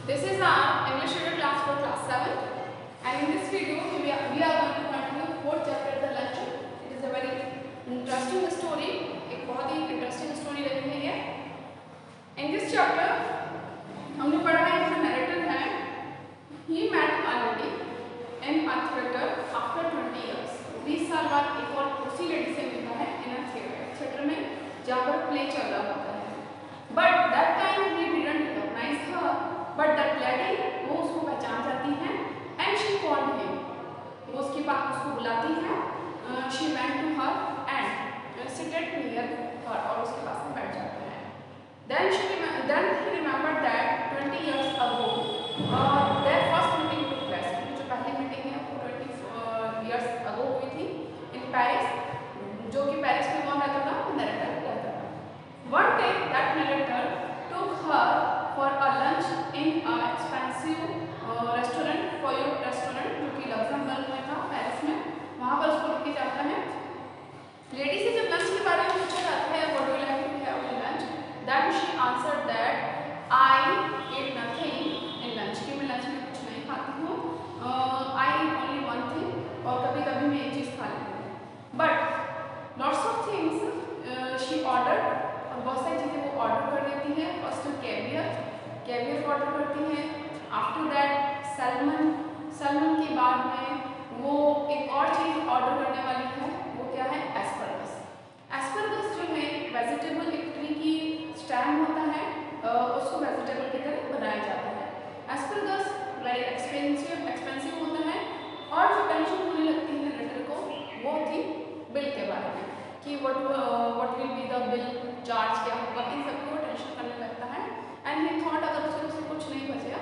This is our English Literature class for class 7, and in this video we are going to continue fourth chapter the lunch. It is a very interesting story. एक बहुत ही interesting story रही है ये. In this chapter हमने पढ़ा है इसमें narrator है. He met a lady in a theater after 20 years. 20 साल बाद एक और उसी लेडी से मिलता है in a theater में जहाँ पर प्ले चल रहा होता है. But that time he didn't recognize her. But that lady वो उसको पहचान जाती है and she called him. वो उसके पास उसको बुलाती है. She went to her and seated near her और उसके पास में बैठ जाते हैं. Then he remembered that 20 years ago their first meeting took place. जो पहली मीटिंग है वो 20 years ago हुई थी in Paris. जो कि पेरिस में कौन रहता था? नरेटर रहता था. One day that narrator took her for a lunch in a expensive restaurant, Foyot restaurant, जो कि लक्समबर्ग में था पेरिस में. वहाँ पर उसको लेके जाता है. लेडी से जब लंच के बारे में पूछा जाता है what do you like to have in lunch, then she answered that I eat nothing in lunch, कि मैं लंच में कुछ नहीं खाती हूँ. I eat only one thing, और कभी कभी मैं एक चीज़ खा लेती हूँ. But lots of things she order, और बहुत सारी चीज़ें वो ऑर्डर कर देती हैं. फर्स्ट कैवियर ऑर्डर करती हैं. आफ्टर दैट सैल्मन के बाद में वो एक और चीज़ ऑर्डर करने वाली है. वो क्या है? एस्परगस. एस्परगस जो है वेजिटेबल, एक ट्री की स्टेम होता है, उसको वेजिटेबल की तरह बनाया जाता है. एस्परगस वेरी एक्सपेंसिव होता है. और जो टेंशन होने लगती है नरेटर को वो थी बिल के बारे में, कि what will be the bill, charge क्या होगा, इन सबको टेंशन करने लगता है. एंड ही थॉट अगर उससे कुछ नहीं बचा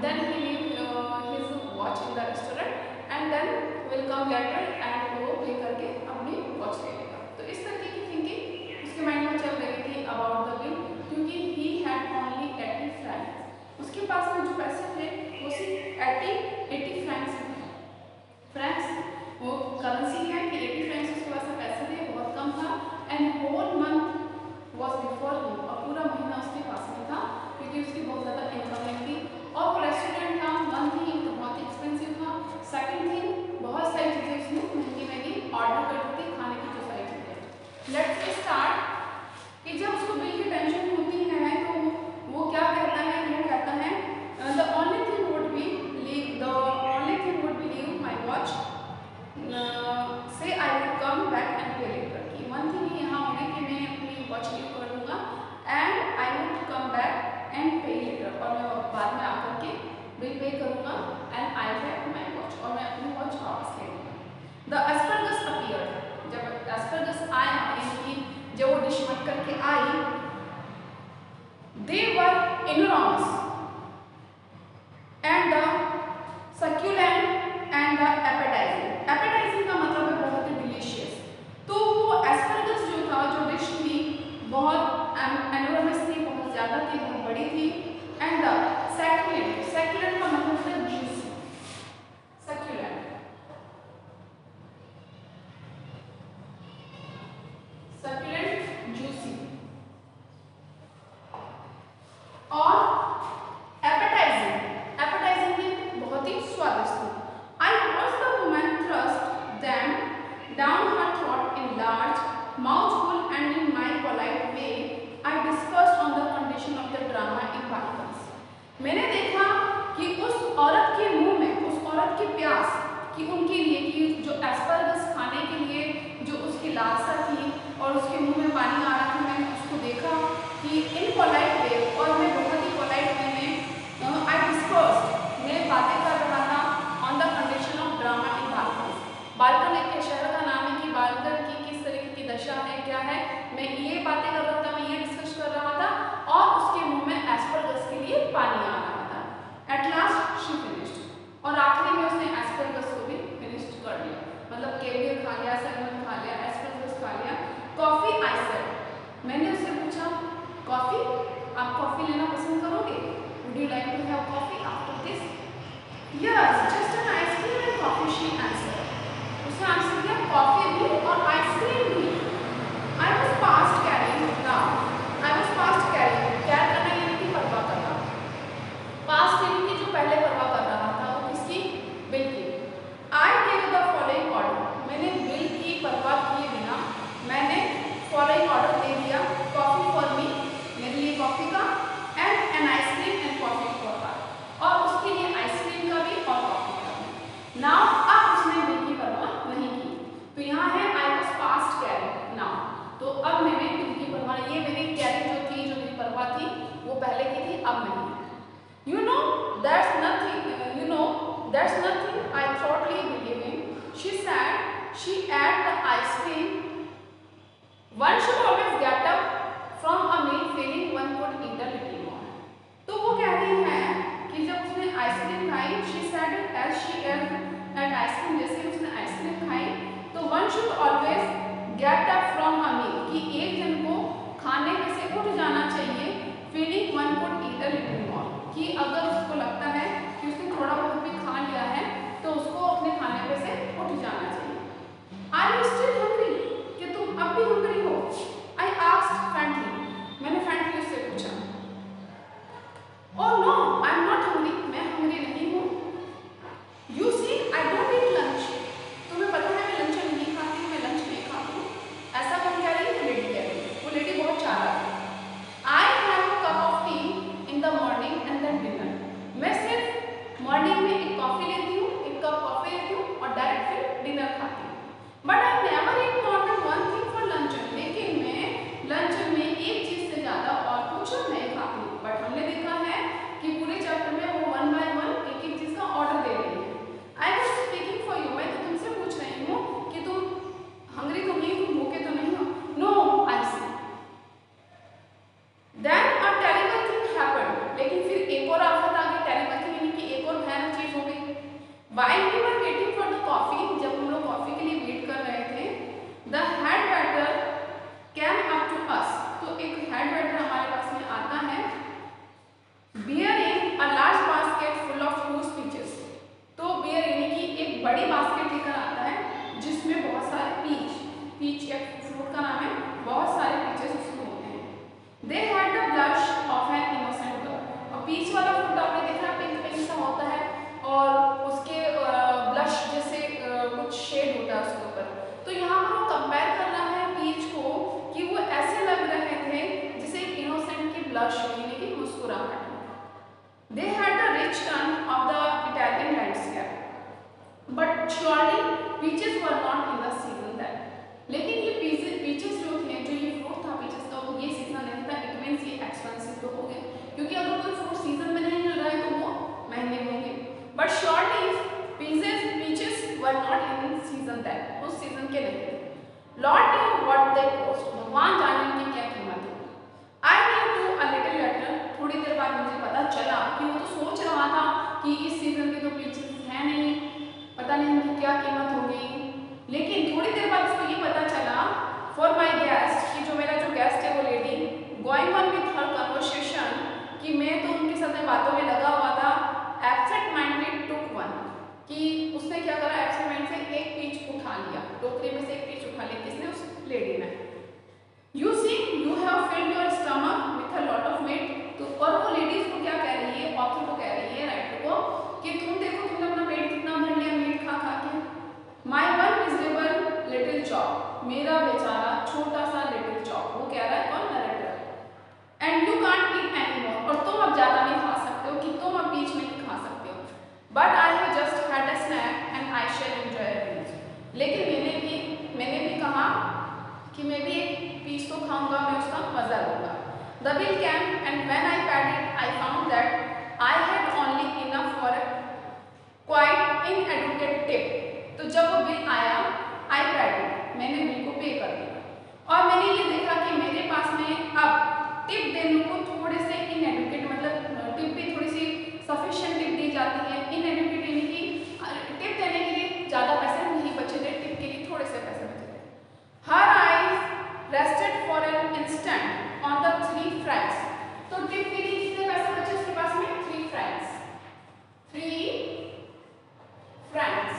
then he leave his watch in the restaurant and then will come later and वो पे करके अपनी वॉच ले लेगा. तो इस तरीके की थिंकिंग उसके माइंड में चल रही थी अबाउट द बिल, क्योंकि he had only 80 francs. उसके पास में जो पैसे थे वो सिर्फ 80 francs थे. फ्रैंक्स वो करेंसी है कि 80 francs उसके पास में पैसे थे, बहुत कम था. And whole month was before him, और पूरा महीना उसके पास में था क्योंकि उसकी बहुत ज़्यादा इनकम नहीं थी. और वो रेस्टोरेंट था, वन थिंग तो बहुत एक्सपेंसिव था. सेकंड थिंग बहुत सारी चीज़ें उसने महंगी ऑर्डर करती थी, खाने की जो सारी चीज़ें. लेट्स स्टार्ट कि जब उसको बिल की टेंशन होती है तो वो क्या कहता है? वो कहता है the only thing would be leave my watch, say I will come back and pay later. की वन थिंग यहाँ होगी कि मैं अपनी वॉच लीव कर दूँगा and I will come back and pay later, और मैं बाद में आकर के बिल पे करूँगा. And I have my watch, और मैं अपनी वॉच वापस ले लूँगा. The asparagus appeared. जब एस्परगस आया, यानी कि जब वो डिश बन करके आई, they were enormous and the succulent and the appetising. Appetising का मतलब है बहुत ही डिलीशियस. तो वो एस्परगस जो था, जो डिश थी, बहुत एनॉर्मस थी, बहुत ज़्यादा थी, बहुत बड़ी थी. एंड द सैक्यूलेंट का मतलब है जूसी. सैक्यूलेंट जूसी. और एपेटाइजिंग में बहुत ही स्वादिष्ट थी. I watch the woman thrust them down her throat in large mouthful, and in my polite way I discussed on the condition of the drama in Balkans. मैंने देखा कि उस औरत के मुंह में, उस औरत की प्यास कि उनके लिए कि जो एस्परगस खाने के लिए जो उसकी लालसा थी और उसके मुंह में पानी आ रहा था, मैंने उसको देखा कि इन पोलाइट वे, और मैं बहुत ही पोलाइट वे में आई डिस्कस्ड, मैं बातें कर रहा था on the condition of drama in Balkan. Balkan एक शहर का नाम है कि बाल्कन की किस तरीके की दशा है, क्या है, मैं ये बातें कर रहा था, मैं ये डिस्कस कर रहा था, और उसके मुंह में एस्परगस के लिए पानी आ रहा था. एट लास्ट शी फिनिश्ड, और आखिरी में उसने एस्परगस को भी फिनिश्ड कर लिया. मतलब केवियर खा लिया, सैल्मन खा लिया, एस्परगस खा लिया. कॉफ़ी आई सेड, मैंने उससे पूछा कॉफ़ी, आप कॉफ़ी लेना पसंद करोगे? Would you like to have coffee after this? Yes, just an ice cream and coffee, she answered. उसने आंसर किया कॉफ़ी भी और आइसक्रीम भी. I was past carrying, carry करना यानी कि परवा करना. she said she ate the ice cream. One should always get up from a meal feeling one could eat a little more. तो वो कह रही है कि जब उसने आइसक्रीम खाई, she said as she ate ice cream, जैसे उसने आइसक्रीम खाई तो one should always get up from a meal, कि एक जन को खाने में से उठ जाना चाहिए, feeling one could eat a little more, कि अगर उसको लगता है कि उसने थोड़ा बहुत भी खा लिया है तो उसको अपने खाने पे से उठ जाना चाहिए. Are you still hungry? कि तुम अब भी hungry हो? I asked frankly. मैंने frankly उससे पूछा. Oh no, I'm not hungry. मैं hungry नहीं हूँ. You see, I don't eat lunch. तुम्हें पता है मैं लंच नहीं खाती हूँ, मैं लंच नहीं खाती हूँ. ऐसा कौन कह रही है? वो लेडी कह रही है. वो लेडी बहुत चालाक है. I have a cup of tea in the morning and then dinner. मैं सिर्फ मॉर्निंग में एक कॉफी लेती हूँ, एक कप कॉफी लेती हूँ और डायरेक्ट फिर डिनर खाती हूँ. But I never eat more than one thing for lunch. लेकिन मैं लंच में एक चीज से ज्यादा और कुछ नहीं खाती हूँ. बट हमने देखा है कि पूरे चैप्टर में वो वन बाय वन एक एक चीज का ऑर्डर दे रही है. I was speaking for you. मैं तो तुमसे पूछ रही हूँ कि तुम हंग्री तो नहीं, तुम भूखे तो नहीं हो. No, I see. Then a terrible thing happened. लेकिन फिर एक और आफत आ गई. टेरिबल थिंग यानी कि एक और भयानक चीज हो गई. While we were waiting for the coffee, जब हम लोग कॉफी के लिए वेट कर रहे थे, the head waiter came up to us. तो एक हेड वेटर हमारे पास में आता है, bearing a large basket full of fruits peaches. तो बियर यानी कि एक बड़ी बास्केट लेकर आता है जिसमें बहुत सारे पीच, पीच एक फ्रूट का नाम है, बहुत सारे पीचेस उसमें होते हैं. They had the blush of an innocent girl. और पीच वाला फ्रूट आपने देखा पिंक पिंक सा होता है और उसके ब्लश जैसे कुछ शेड होता है उसके ऊपर. तो यहाँ पर वो कंपेयर कर रहा है पीच को कि वो ऐसे लग रहे थे जैसे इनोसेंट की ब्लश यानी कि मुस्कुराहट. They had the rich tone of the Italian landscape, but surely peaches were not in the season then. लेकिन ये peaches जो थे, जो ये फ्रूट था peaches का, वो ये सीजन नहीं था. It means ये expensive तो हो गए, क्योंकि अगर कोई फ्रूट सीजन में नहीं मिल रहा है तो वो महंगे होंगे. But surely peaches were not in season then. उस सीजन के नहीं थे. Lord knew what they cost. भगवान जाने उनकी क्या कीमत है. I knew too a little later. थोड़ी देर बाद मुझे पता चला कि वो तो सोच रहा था कि इस सीजन की तो पीचेस है नहीं, पता नहीं उनकी क्या कीमत होगी. लेकिन थोड़ी देर बाद उसको ये पता चला, फॉर माई गेस्ट, कि जो मेरा जो गेस्ट है वो lady, going on with her conversation, कि मैं तो उनके साथ में बातों में लगा हुआ था. एब्सेंट माइंडेड टुक वन, कि उसने क्या करा, एब्सेंट माइंड से एक पीच उठा लिया, टोकरी में से एक पीच उठा लिया. किसने? उस लेडी ने. You see, you have filled your stomach with a lot of meat. तो और वो लेडीज को क्या कह रही है, ऑथर को कह रही है, राइटर को, कि तुम देखो तुमने अपना पेट कितना भर लिया मीट खा खा के. My one miserable little chop, मेरा बेचारा छोटा सा लिटिल चॉप. वो कह रहा है कौन? Narrator. And you can't eat anymore. और तुम अब ज्यादा नहीं खा सकते हो, कि तुम अब बीच नहीं खा सकते हो. But I have just had a snack and I shall enjoy it. लेकिन मैंने भी कहा कि मैं भी एक पीस तो खाऊंगा, मैं उसका मजा लूंगा. The bill came and when I paid it, I found that I had only enough for a quite inadequate tip. तो जब वो बिल आया, I paid it, मैंने बिल को पे कर दिया और मैंने ये देखा कि मेरे पास में अब टिप देने को थोड़े से inadequate, मतलब टिप भी थोड़ी सी sufficient टिप दी जाती है. inadequate यानी कि टिप देने के लिए ज़्यादा पैसे नहीं बचे थे, टिप के लिए थोड़े से पैसे बचे थे. Her eyes rested for an instant on the 3 francs. तो टिप के लिए कितने पैसे बचे उसके पास में? 3 francs. 3 francs.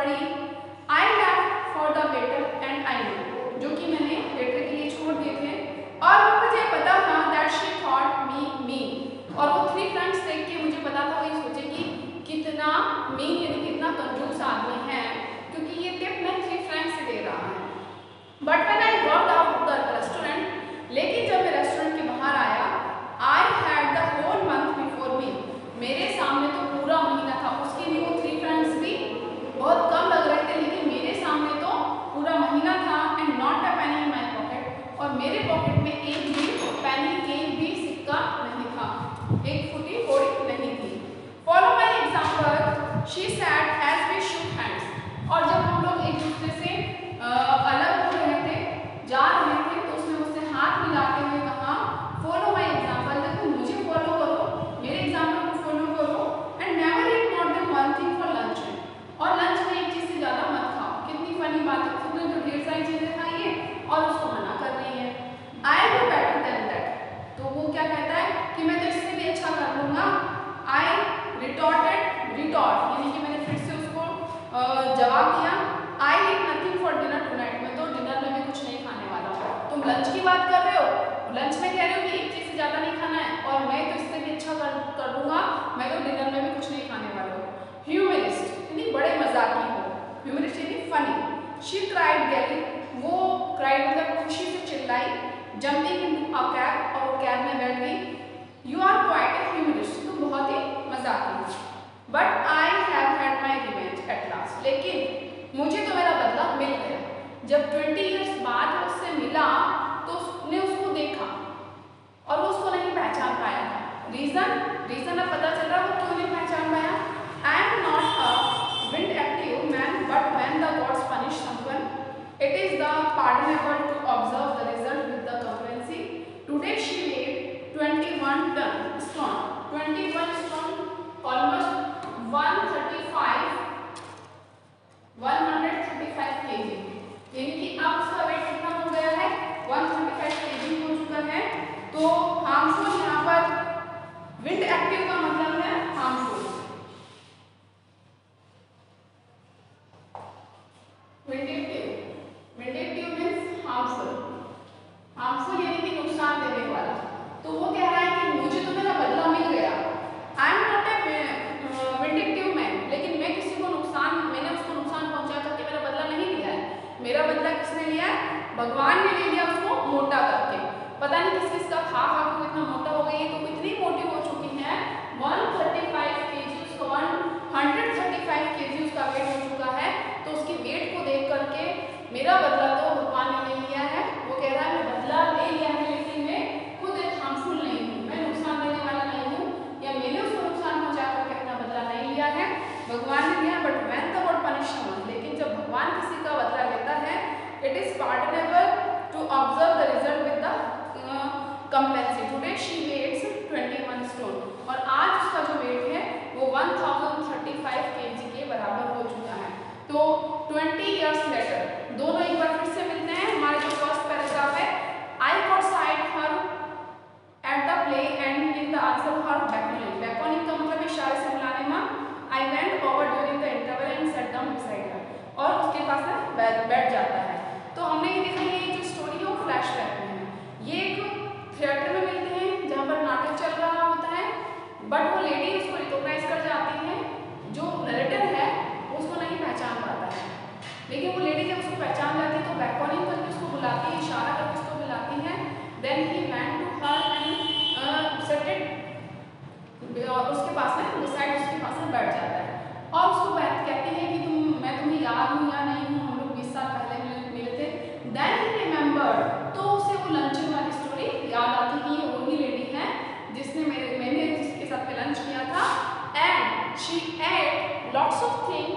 पढ़ी। I left for the letter and I know, जो कि मैंने लेटर के लिए छोड़ दिए थे और मुझे पता था दैट शी थॉट मी। और वो 3 फ्रेंड्स देख के मुझे पता था, वही सोचेगी कितना मीन यानी कितना कंजूस आदमी है, क्योंकि ये टिप मैं 3 फ्रेंड्स से दे रहा है। But when I walked out the restaurant, लेकिन जब मैं रेस्टोरेंट के बाहर आया, I had the whole month before me, मेरे सामने तो पूरा महीना था। उसके लिए वो 3 फ्रेंड्स भी बहुत कम लग रहे थे, लेकिन मेरे सामने तो पूरा महीना था। And not a Penney in my pocket, और मेरे पॉकेट में एक भी पेनी, एक भी सिक्का नहीं था, एक फुटी कौड़ी नहीं थी। Follow my example, she said as we shook hands. और जब हम लोग एक दूसरे से अलग हो रहे थे, जा रहे थे, तो उसने मुझसे हाथ मिलाते हुए कहा, फॉलो माई एग्जाम्पल, देखो मुझे फॉलो करो, मेरे एग्जाम्पल को फॉलो करो। And never eat more than 1 thing for lunch, और लंच में एक चीज से ज्यादा मत खाओ। कितनी फनी बात है, खुद ने तो ढेर सारी चीजें खाई है और उसको मना कर रही है। I will better than that, तो वो क्या कहता है कि मैं तो इससे भी अच्छा कर लूंगा। आई रिटॉर्ट यानी कि मैंने फिर से उसको जवाब दिया, आई eat nothing for dinner tonight, मैं तो डिनर में भी कुछ नहीं खाने वाला। तुम लंच की बात कर रहे हो, लंच में कह रहे हो कि एक चीज से ज्यादा नहीं खाना है, और मैं तो इससे भी अच्छा कर लूंगा, मैं तो डिनर में भी कुछ नहीं खाने वाला हूँ। ह्यूमरिस्ट यानी बड़े मजाकी हो, ह्यूमरिस्ट यानी फनी। शी क्राइड गैली, वो क्राइड मतलब खुशी से चिल्लाई। जंपिंग इनटू अ कैब, और वो कैब में बैठ गई। You are quite a humorist, तुम बहुत ही मजाकी हो। But I have had my revenge at last, लेकिन मुझे तो मेरा बदला मिल गया। जब 20 ईयर्स बाद उससे मिला तो उसने उसको देखा और वो उसको नहीं पहचान पाया था। रीजन अब पता चल रहा है वो क्यों नहीं पहचान पाया। I am not a vindictive man, but when the gods punish someone, it is the pardonable to observe the result with the complacency. Today she weight 21 ton stone, 21 stone almost 135 kg, यानी कि अब उसका wait कितना हो गया है, 135 kg हो चुका है। तो हार्मफुल यहाँ पर विंड एक्टिव का मतलब है हार्मफुल। विंडेक्टिव मीन्स हार्मफुल यानी कि नुकसान देने वाला। तो वो कह रहा है कि मुझे तो मेरा बदला मिल गया। I am not a vindictive man, लेकिन मैं किसी को मैंने उसको नुकसान पहुंचा करके मेरा बदला नहीं लिया है। मेरा बदला किसने लिया है, भगवान ने ले लिया, उसको मोटा करके। पता नहीं किस किस का खा को इतना मोटा हो गई है, तो इतनी मोटी हो चुकी है 135 kg, उसका 135 kg उसका वेट हो चुका है। तो उसके वेट को देख करके मेरा बदला तो भगवान ने ले लिया है। वो कह रहा है मैं बदला ले लिया है, लेकिन मैं खुद एक हार्मफुल नहीं हूँ, मैं नुकसान देने वाला नहीं हूँ, या मैंने उसको नुकसान पहुंचा करके अपना बदला नहीं लिया है, भगवान ने लिया। But when the god punish someone, लेकिन जब भगवान किसी का बदला लेता है, it is pardonable to observe the result with the complacency. Today she weighs 21 stone, और आज उसका जो वेट है वो 1035 kg के बराबर हो चुका है। तो 20 ईयर्स लेटर दोनों एक बार फिर से मिलते हैं। हमारे जो फर्स्ट पैराग्राफ है, I got sight her at the play and in the answer her beckoning. Beckoning का मतलब इशारे से बुलाने में। I went over during the interval and set down beside her, और उसके पास में बैठ जाता है। तो हमने ये देखा, ये जो स्टोरी है वो फ्लैशबैक में है। ये एक थिएटर में मिलते हैं जहाँ पर नाटक चल रहा होता है, बट वो लेडी उसको रिकॉग्नाइज कर जाती है, जो नरेटर है उसको नहीं पहचान पाता है। लेकिन वो लेडी जब उसको पहचान जाती है तो बैकोनिंग करके उसको बुलाती है, इशारा करके उसको बुलाती है। Then he went to her and seated, और उसके पास में डिसाइड उसके पास में बैठ जाता है और उसको कहती है कि मैं तुम्हें याद हूँ या नहीं हूँ, हम लोग 20 साल पहले मिले थे। देन ही रिमेंबर्ड, तो उसे वो लंचन वाली स्टोरी याद आती कि ये वही लेडी है मैंने जिसके साथ में लंच किया था। And she ate lots of thing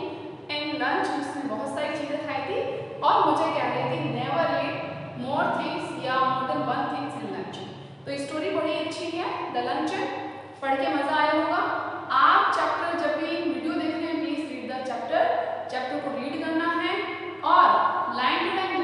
in lunch, उसने बहुत सारी चीज़ें खाई थी और मुझे कह रही थी नेवर ईट मोर थिंग्स या more than 1 things in lunch. तो स्टोरी बड़ी अच्छी है, द लंचन, पढ़ के मजा आया होगा। आप चैप्टर जब भी वीडियो देख रहे हैं, प्लीज रीड द चैप्टर को रीड करना है और लाइन टू लाइन